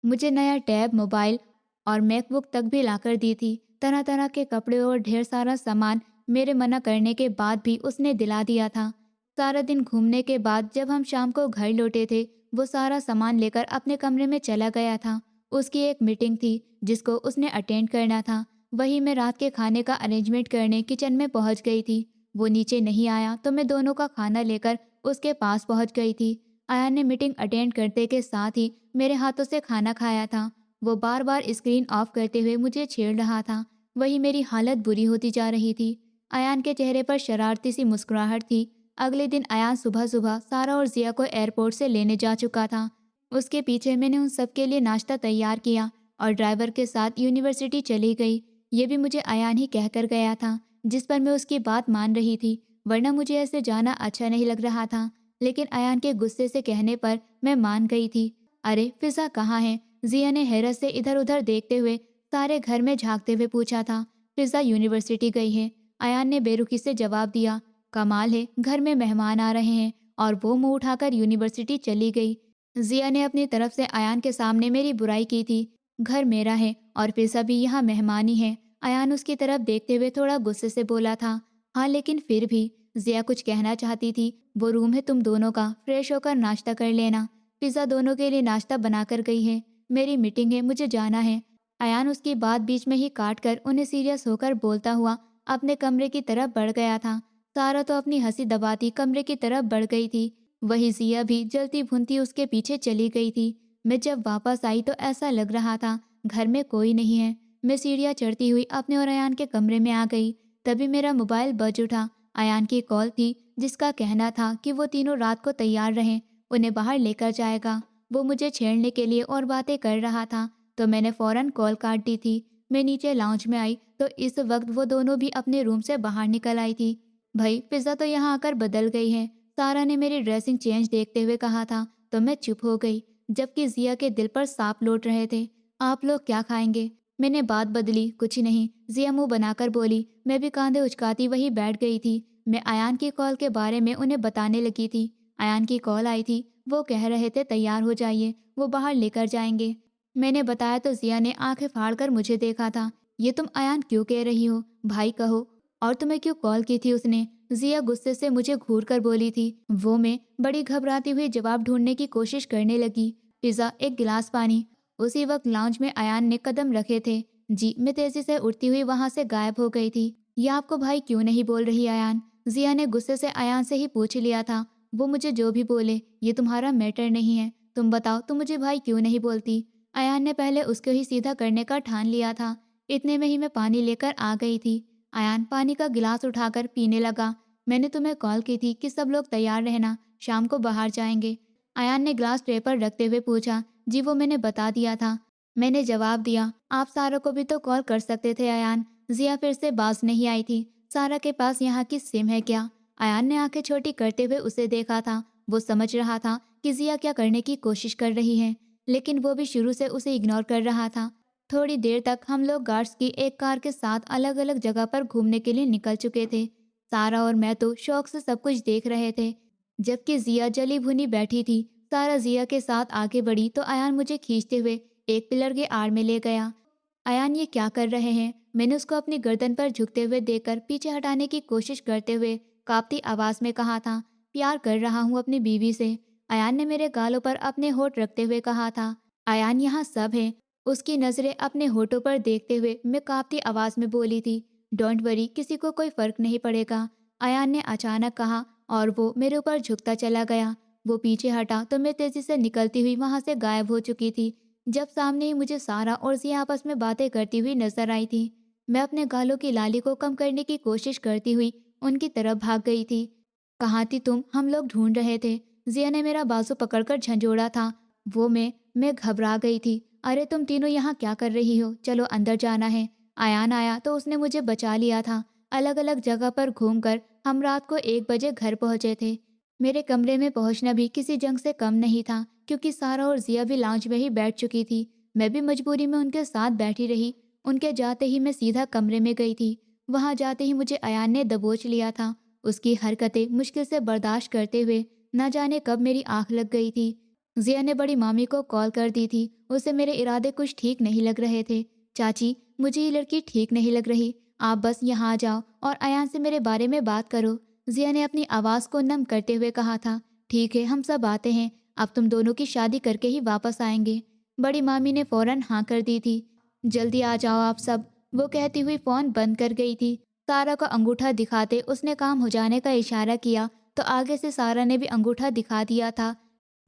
[SPEAKER 1] मुझे नया टैब, मोबाइल और मैकबुक तक भी लाकर दी थी। तरह तरह के कपड़े और ढेर सारा सामान मेरे मना करने के बाद भी उसने दिला दिया था। सारा दिन घूमने के बाद जब हम शाम को घर लौटे थे, वो सारा सामान लेकर अपने कमरे में चला गया था। उसकी एक मीटिंग थी जिसको उसने अटेंड करना था। वही मैं रात के खाने का अरेंजमेंट करने किचन में पहुंच गई थी। वो नीचे नहीं आया तो मैं दोनों का खाना लेकर उसके पास पहुंच गई थी। आया ने मीटिंग अटेंड करते के साथ ही मेरे हाथों से खाना खाया था। वो बार बार स्क्रीन ऑफ करते हुए मुझे छेड़ रहा था। वही मेरी हालत बुरी होती जा रही थी। अयान के चेहरे पर शरारती सी मुस्कुराहट थी। अगले दिन अयान सुबह सुबह सारा और जिया को एयरपोर्ट से लेने जा चुका था। उसके पीछे मैंने उन सबके लिए नाश्ता तैयार किया और ड्राइवर के साथ यूनिवर्सिटी चली गई। ये भी मुझे अयान ही कहकर गया था, जिस पर मैं उसकी बात मान रही थी, वरना मुझे ऐसे जाना अच्छा नहीं लग रहा था। लेकिन अयान के गुस्से से कहने पर मैं मान गई थी। अरे फिजा कहाँ है? जिया ने हैरत से इधर उधर देखते हुए सारे घर में झांकते हुए पूछा था। फिजा यूनिवर्सिटी गई है, अयान ने बेरुखी से जवाब दिया। कमाल है, घर में मेहमान आ रहे हैं और वो मुंह उठाकर यूनिवर्सिटी चली गई। जिया ने अपनी तरफ से अयान के सामने मेरी बुराई की थी। घर मेरा है और फिजा भी यहाँ मेहमान ही है। अयान उसकी तरफ देखते हुए थोड़ा गुस्से से बोला था। हाँ लेकिन फिर भी, जिया कुछ कहना चाहती थी। वो रूम है तुम दोनों का, फ्रेश होकर नाश्ता कर लेना। पिज़्ज़ा दोनों के लिए नाश्ता बना कर गई है। मेरी मीटिंग है, मुझे जाना है। अयान उसकी बात बीच में ही काट कर उन्हें सीरियस होकर बोलता हुआ अपने कमरे की तरफ बढ़ गया था। सारा तो अपनी हंसी दबाती कमरे की तरफ बढ़ गई थी। वही जिया भी जलती भुनती उसके पीछे चली गई थी। मैं जब वापस आई तो ऐसा लग रहा था घर में कोई नहीं है। मैं सीढ़ियाँ चढ़ती हुई अपने और अयान के कमरे में आ गई। तभी मेरा मोबाइल बज उठा। अयान की कॉल थी, जिसका कहना था कि वो तीनों रात को तैयार रहें, उन्हें बाहर लेकर जाएगा। वो मुझे छेड़ने के लिए और बातें कर रहा था, तो मैंने फौरन कॉल काट दी थी। मैं नीचे लाउंज में आई तो इस वक्त वो दोनों भी अपने रूम से बाहर निकल आई थी। भाई फिजा तो यहाँ आकर बदल गई है, सारा ने मेरी ड्रेसिंग चेंज देखते हुए कहा था तो मैं चुप हो गई, जबकि जिया के दिल पर सांप लौट रहे थे। आप लोग क्या खाएंगे? मैंने बात बदली, कुछ नहीं, जिया मुंह बनाकर बोली। मैं भी कांधे उचकाती वही बैठ गई थी। मैं अयान की कॉल के बारे में उन्हें बताने लगी थी। अयान की कॉल आई थी, वो कह रहे थे तैयार हो जाइए, वो बाहर लेकर जाएंगे। मैंने बताया तो जिया ने आंखें फाड़कर मुझे देखा था। ये तुम अयान क्यों कह रही हो? भाई कहो। और तुम्हें क्यों कॉल की थी उसने? जिया गुस्से से मुझे घूर कर बोली थी। वो मैं बड़ी घबराती हुई जवाब ढूंढने की कोशिश करने लगी। पिज्जा, एक गिलास पानी। उसी वक्त लाउंज में अयान ने कदम रखे थे। जी, मैं तेजी से उठती हुई वहां से गायब हो गई थी। ये आपको भाई क्यों नहीं बोल रही अयान? जिया ने गुस्से से अयान से ही पूछ लिया था। वो मुझे जो भी बोले ये तुम्हारा मैटर नहीं है, तुम बताओ तुम मुझे भाई क्यों नहीं बोलती? अयान ने पहले उसको ही सीधा करने का ठान लिया था। इतने में ही मैं पानी लेकर आ गई थी। अयान पानी का गिलास उठाकर पीने लगा। मैंने तुम्हें कॉल की थी कि सब लोग तैयार रहना, शाम को बाहर जाएंगे। अयान ने ग्लास ट्रे पर रखते हुए पूछा। जी, वो मैंने बता दिया था, मैंने जवाब दिया। आप सारा को भी तो कॉल कर सकते थे अयान। जिया फिर से बाज नहीं आई थी। सारा के पास यहाँ की सिम है क्या? अयान ने आंखें छोटी करते हुए उसे देखा था। वो समझ रहा था कि जिया क्या करने की कोशिश कर रही है, लेकिन वो भी शुरू से उसे इग्नोर कर रहा था। थोड़ी देर तक हम लोग गार्ड्स की एक कार के साथ अलग अलग जगह पर घूमने के लिए निकल चुके थे। सारा और मैं तो शौक से सब कुछ देख रहे थे, जबकि जिया जली भुनी बैठी थी। सारा जिया के साथ आगे बढ़ी तो अयान मुझे खींचते हुए एक पिलर के आड़ में ले गया। अयान, ये क्या कर रहे हैं? मैंने उसको अपनी गर्दन पर झुकते हुए देखकर पीछे हटाने की कोशिश करते हुए कांपती आवाज में कहा था। प्यार कर रहा हूँ अपनी बीवी से, अयान ने मेरे गालों पर अपने होठ रखते हुए कहा था। अयान, यहाँ सब है। उसकी नजरें अपने होठों पर देखते हुए मैं कांपती आवाज में बोली थी। डोंट वरी, किसी को कोई फर्क नहीं पड़ेगा, अयान ने अचानक कहा और वो मेरे ऊपर झुकता चला गया। वो पीछे हटा तो मैं तेजी से निकलती हुई वहां से गायब हो चुकी थी। जब सामने ही मुझे सारा और जिया आपस में बातें करती हुई नजर आई थी। मैं अपने गालों की लाली को कम करने की कोशिश करती हुई उनकी तरफ भाग गई थी। कहाँ थी तुम? हम लोग ढूंढ रहे थे। जिया ने मेरा बाजू पकड़कर झंझोड़ा था। वो मैं घबरा गई थी। अरे तुम तीनों यहाँ क्या कर रही हो? चलो अंदर जाना है। अयान आया तो उसने मुझे बचा लिया था। अलग अलग जगह पर घूमकर हम रात को 1 बजे घर पहुंचे थे। मेरे कमरे में पहुंचना भी किसी जंग से कम नहीं था, क्योंकि सारा और जिया भी लाउंज में ही बैठ चुकी थी। मैं भी मजबूरी में उनके साथ बैठी रही। उनके जाते ही मैं सीधा कमरे में गई थी। वहां जाते ही मुझे अयान ने दबोच लिया था। उसकी हरकतें मुश्किल से बर्दाश्त करते हुए न जाने कब मेरी आंख लग गई थी। जिया ने बड़ी मामी को कॉल कर दी थी। उसे मेरे इरादे कुछ ठीक नहीं लग रहे थे। चाची, मुझे ये लड़की ठीक नहीं लग रही, आप बस यहाँ आ जाओ और अयान से मेरे बारे में बात करो, जिया ने अपनी आवाज़ को नम करते हुए कहा था। ठीक है, हम सब आते हैं, अब तुम दोनों की शादी करके ही वापस आएंगे। बड़ी मामी ने फौरन हाँ कर दी थी। जल्दी आ जाओ आप सब, वो कहती हुई फ़ोन बंद कर गई थी। सारा का अंगूठा दिखाते उसने काम हो जाने का इशारा किया तो आगे से सारा ने भी अंगूठा दिखा दिया था।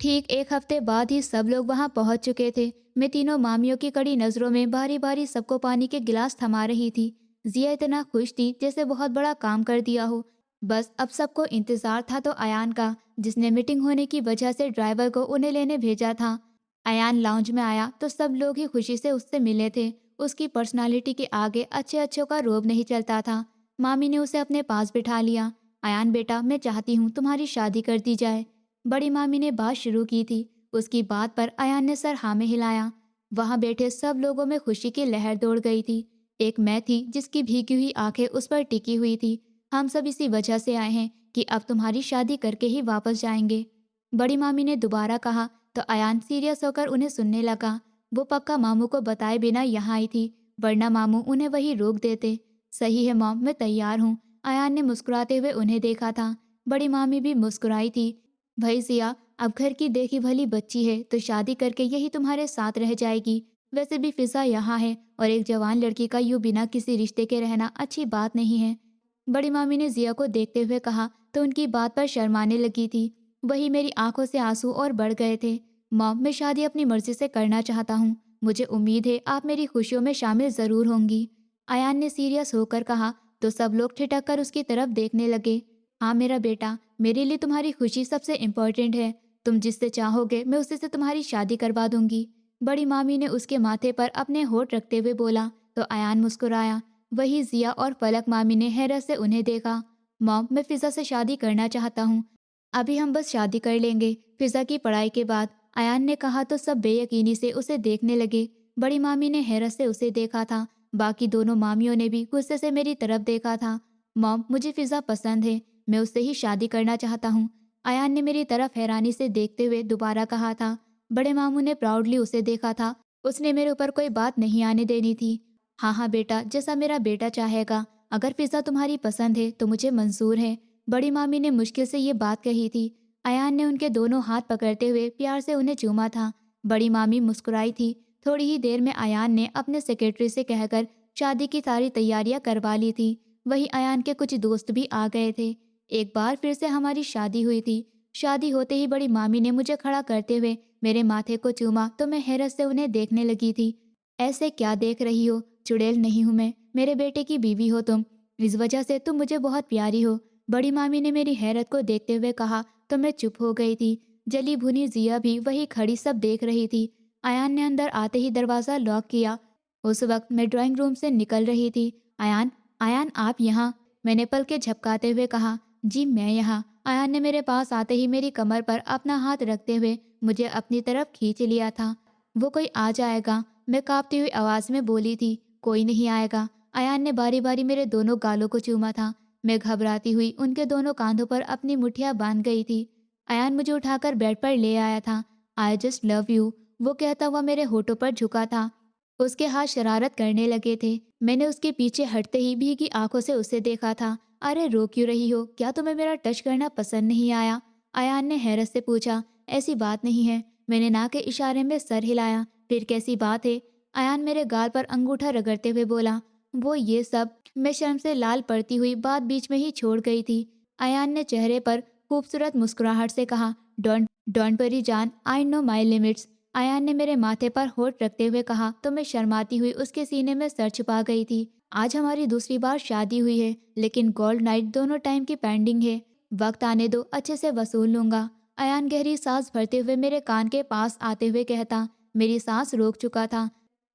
[SPEAKER 1] ठीक 1 हफ्ते बाद ही सब लोग वहां पहुंच चुके थे। मैं तीनों मामियों की कड़ी नजरों में बारी बारी सबको पानी के गिलास थमा रही थी। जिया इतना खुश थी जैसे बहुत बड़ा काम कर दिया हो। बस अब सबको इंतजार था तो अयान का, जिसने मीटिंग होने की वजह से ड्राइवर को उन्हें लेने भेजा था। अयान लाउंज में आया तो सब लोग ही खुशी से उससे मिले थे। उसकी पर्सनालिटी के आगे अच्छे अच्छों का रोब नहीं चलता था। मामी ने उसे अपने पास बिठा लिया। अयान बेटा, मैं चाहती हूँ तुम्हारी शादी कर दी जाए, बड़ी मामी ने बात शुरू की थी। उसकी बात पर अयान ने सर हाँ में हिलाया। वहां बैठे सब लोगों में खुशी की लहर दौड़ गई थी। एक मैं थी जिसकी भीगी हुई आंखें उस पर टिकी हुई थी। हम सब इसी वजह से आए हैं कि अब तुम्हारी शादी करके ही वापस जाएंगे, बड़ी मामी ने दोबारा कहा तो अयान सीरियस होकर उन्हें सुनने लगा। वो पक्का मामू को बताए बिना यहाँ आई थी, वरना मामू उन्हें वही रोक देते। सही है मॉम, मैं तैयार हूँ, अयान ने मुस्कुराते हुए उन्हें देखा था। बड़ी मामी भी मुस्कुराई थी। भाई सिया, अब घर की देखी भली बच्ची है तो शादी करके यही तुम्हारे साथ रह जाएगी। वैसे भी फिजा यहाँ है और एक जवान लड़की का यूं बिना किसी रिश्ते के रहना अच्छी बात नहीं है, बड़ी मामी ने जिया को देखते हुए कहा तो उनकी बात पर शर्माने लगी थी। वही मेरी आंखों से आंसू और बढ़ गए थे। मॉम, मैं शादी अपनी मर्जी से करना चाहता हूँ, मुझे उम्मीद है आप मेरी खुशियों में शामिल जरूर होंगी, अयान ने सीरियस होकर कहा तो सब लोग ठिठक कर उसकी तरफ देखने लगे। हाँ मेरा बेटा, मेरे लिए तुम्हारी खुशी सबसे इम्पोर्टेंट है। तुम जिससे चाहोगे मैं उसी से तुम्हारी शादी करवा दूंगी, बड़ी मामी ने उसके माथे पर अपने होठ रखते हुए बोला तो अयान मुस्कुराया। वही जिया और फलक मामी ने हैरत से उन्हें देखा। मॉम, मैं फिज़ा से शादी करना चाहता हूँ। अभी हम बस शादी कर लेंगे, फिज़ा की पढ़ाई के बाद, अयान ने कहा तो सब बेयकीनी से उसे देखने लगे। बड़ी मामी ने हैरत से उसे देखा था। बाकी दोनों मामियों ने भी गुस्से से मेरी तरफ देखा था। मॉम, मुझे फिज़ा पसंद है, मैं उससे ही शादी करना चाहता हूँ, अयान ने मेरी तरफ हैरानी से देखते हुए दोबारा कहा था। बड़े मामू ने प्राउडली उसे देखा था। उसने मेरे ऊपर कोई बात नहीं आने देनी थी। हाँ हाँ बेटा, जैसा मेरा बेटा चाहेगा। अगर फिज़ा तुम्हारी पसंद है तो मुझे मंजूर है, बड़ी मामी ने मुश्किल से ये बात कही थी। अयान ने उनके दोनों हाथ पकड़ते हुए प्यार से उन्हें चूमा था। बड़ी मामी मुस्कुराई थी। थोड़ी ही देर में अयान ने अपने सेक्रेटरी से कहकर शादी की सारी तैयारियां करवा ली थी। वही अयान के कुछ दोस्त भी आ गए थे। एक बार फिर से हमारी शादी हुई थी। शादी होते ही बड़ी मामी ने मुझे खड़ा करते हुए मेरे माथे को चूमा तो मैं हैरत से उन्हें देखने लगी थी। ऐसे क्या देख रही हो? चुड़ैल नहीं हूँ मैं, मेरे बेटे की बीवी हो तुम। इस वजह से तुम मुझे बहुत प्यारी हो, बड़ी मामी ने मेरी हैरत को देखते हुए कहा तो मैं चुप हो गई थी। जली भुनी जिया भी वही खड़ी सब देख रही थी। अयान ने अंदर आते ही दरवाज़ा लॉक किया। उस वक्त मैं ड्राइंग रूम से निकल रही थी। अयान, अयान आप यहाँ? मैंने पलकें झपकाते हुए कहा। जी मैं यहाँ। अयान ने मेरे पास आते ही मेरी कमर पर अपना हाथ रखते हुए मुझे अपनी तरफ खींच लिया था। वो कोई आ जाएगा, मैं कांपती हुई आवाज़ में बोली थी। कोई नहीं आएगा। अयान ने बारी बारी मेरे दोनों गालों को चूमा था। मैं घबराती हुई उनके दोनों कांधों पर अपनी मुठ्ठियां बांध गई थी। अयान मुझे उठाकर बेड पर ले आया था। आई जस्ट लव यू, वो कहता हुआ मेरे होठों पर झुका था। उसके हाथ शरारत करने लगे थे। मैंने उसके पीछे हटते ही भीगी आंखों से उसे देखा था। अरे रो क्यों रही हो? क्या तुम्हें मेरा टच करना पसंद नहीं आया? अयान ने हैरत से पूछा। ऐसी बात नहीं है, मैंने ना के इशारे में सर हिलाया। फिर कैसी बात है? अयान मेरे गाल पर अंगूठा रगड़ते हुए बोला। वो ये सब, मैं शर्म से लाल पड़ती हुई बात बीच में ही छोड़ गई थी। अयान ने चेहरे पर खूबसूरत मुस्कुराहट से कहा, डोंट डोंट वरी जान, I know my limits. Ayaan ने मेरे माथे पर होठ रखते हुए कहा तो मैं शर्माती हुई उसके सीने में सर छुपा गई थी। आज हमारी दूसरी बार शादी हुई है, लेकिन गोल्ड नाइट दोनों टाइम की पेंडिंग है। वक्त आने दो, अच्छे से वसूल लूंगा। अयान गहरी सांस भरते हुए मेरे कान के पास आते हुए कहता। मेरी सांस रोक चुका था।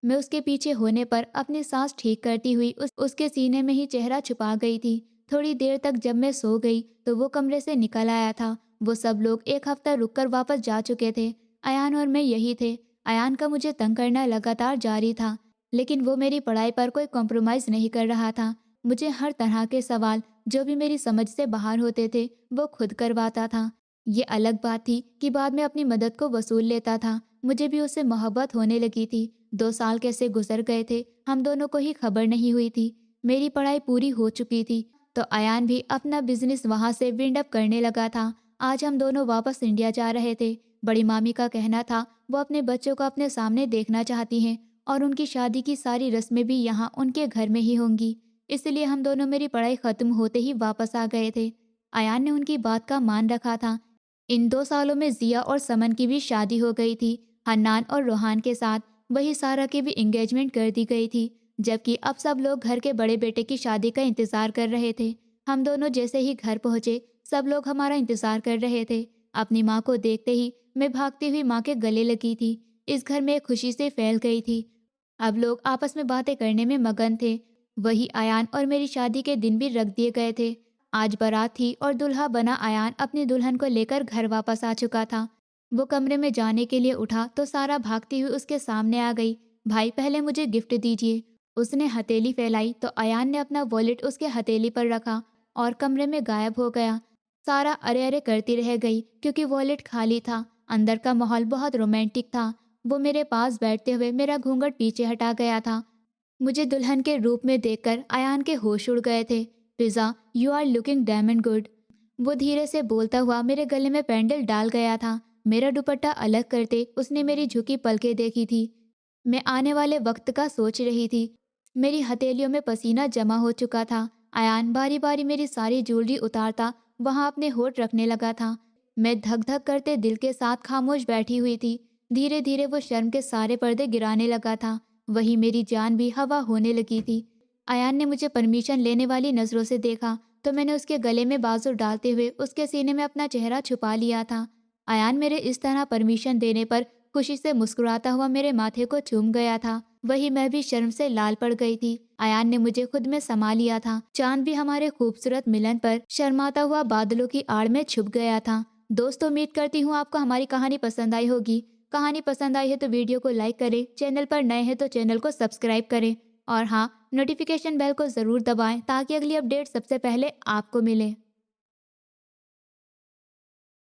[SPEAKER 1] मैं उसके पीछे होने पर अपनी सांस ठीक करती हुई उसके सीने में ही चेहरा छुपा गई थी। थोड़ी देर तक जब मैं सो गई तो वो कमरे से निकल आया था। वो सब लोग एक हफ्ता रुककर वापस जा चुके थे। अयान और मैं यही थे। अयान का मुझे तंग करना लगातार जारी था, लेकिन वो मेरी पढ़ाई पर कोई कॉम्प्रोमाइज़ नहीं कर रहा था। मुझे हर तरह के सवाल जो भी मेरी समझ से बाहर होते थे वो खुद करवाता था। ये अलग बात थी कि बाद में अपनी मदद को वसूल लेता था। मुझे भी उससे मोहब्बत होने लगी थी। 2 साल कैसे गुजर गए थे हम दोनों को ही खबर नहीं हुई थी। मेरी पढ़ाई पूरी हो चुकी थी तो अयान भी अपना बिजनेस वहाँ से विंड अप करने लगा था। आज हम दोनों वापस इंडिया जा रहे थे। बड़ी मामी का कहना था वो अपने बच्चों को अपने सामने देखना चाहती हैं और उनकी शादी की सारी रस्में भी यहाँ उनके घर में ही होंगी। इसलिए हम दोनों मेरी पढ़ाई खत्म होते ही वापस आ गए थे। अयान ने उनकी बात का मान रखा था। इन 2 सालों में जिया और समन की भी शादी हो गई थी। हन्नान और रोहान के साथ वही सारा की भी एंगेजमेंट कर दी गई थी। जबकि अब सब लोग घर के बड़े बेटे की शादी का इंतजार कर रहे थे। हम दोनों जैसे ही घर पहुंचे सब लोग हमारा इंतजार कर रहे थे। अपनी माँ को देखते ही मैं भागती हुई माँ के गले लगी थी। इस घर में खुशी से फैल गई थी। अब लोग आपस में बातें करने में मगन थे। वही अयान और मेरी शादी के दिन भी रख दिए गए थे। आज बारात थी और दूल्हा बना अयान अपनी दुल्हन को लेकर घर वापस आ चुका था। वो कमरे में जाने के लिए उठा तो सारा भागती हुई उसके सामने आ गई। भाई, पहले मुझे गिफ्ट दीजिए। उसने हथेली फैलाई तो अयान ने अपना वॉलेट उसके हथेली पर रखा और कमरे में गायब हो गया। सारा अरे अरे करती रह गई क्योंकि वॉलेट खाली था। अंदर का माहौल बहुत रोमांटिक था। वो मेरे पास बैठते हुए मेरा घूंघट पीछे हटा गया था। मुझे दुल्हन के रूप में देखकर अयान के होश उड़ गए थे। Fiza, you are looking damn good, वो धीरे से बोलता हुआ मेरे गले में पेंडल डाल गया था। मेरा दुपट्टा अलग करते उसने मेरी झुकी पलकें देखी थी। मैं आने वाले वक्त का सोच रही थी। मेरी हथेलियों में पसीना जमा हो चुका था। अयान बारी बारी मेरी सारी ज्वेलरी उतारता वहां अपने होठ रखने लगा था। मैं धक धक करते दिल के साथ खामोश बैठी हुई थी। धीरे धीरे वो शर्म के सारे पर्दे गिराने लगा था। वही मेरी जान भी हवा होने लगी थी। अयान ने मुझे परमिशन लेने वाली नज़रों से देखा तो मैंने उसके गले में बाजू डालते हुए उसके सीने में अपना चेहरा छुपा लिया था। अयान मेरे इस तरह परमिशन देने पर खुशी से मुस्कुराता हुआ मेरे माथे को चूम गया था। वही मैं भी शर्म से लाल पड़ गई थी। अयान ने मुझे खुद में समा लिया था। चांद भी हमारे खूबसूरत मिलन पर शर्माता हुआ बादलों की आड़ में छुप गया था। दोस्तों, उम्मीद करती हूँ आपको हमारी कहानी पसंद आई होगी। कहानी पसंद आई है तो वीडियो को लाइक करें, चैनल पर नए हैं तो चैनल को सब्सक्राइब करें और हाँ, नोटिफिकेशन बेल को ज़रूर दबाएं ताकि अगली अपडेट सबसे पहले आपको मिले।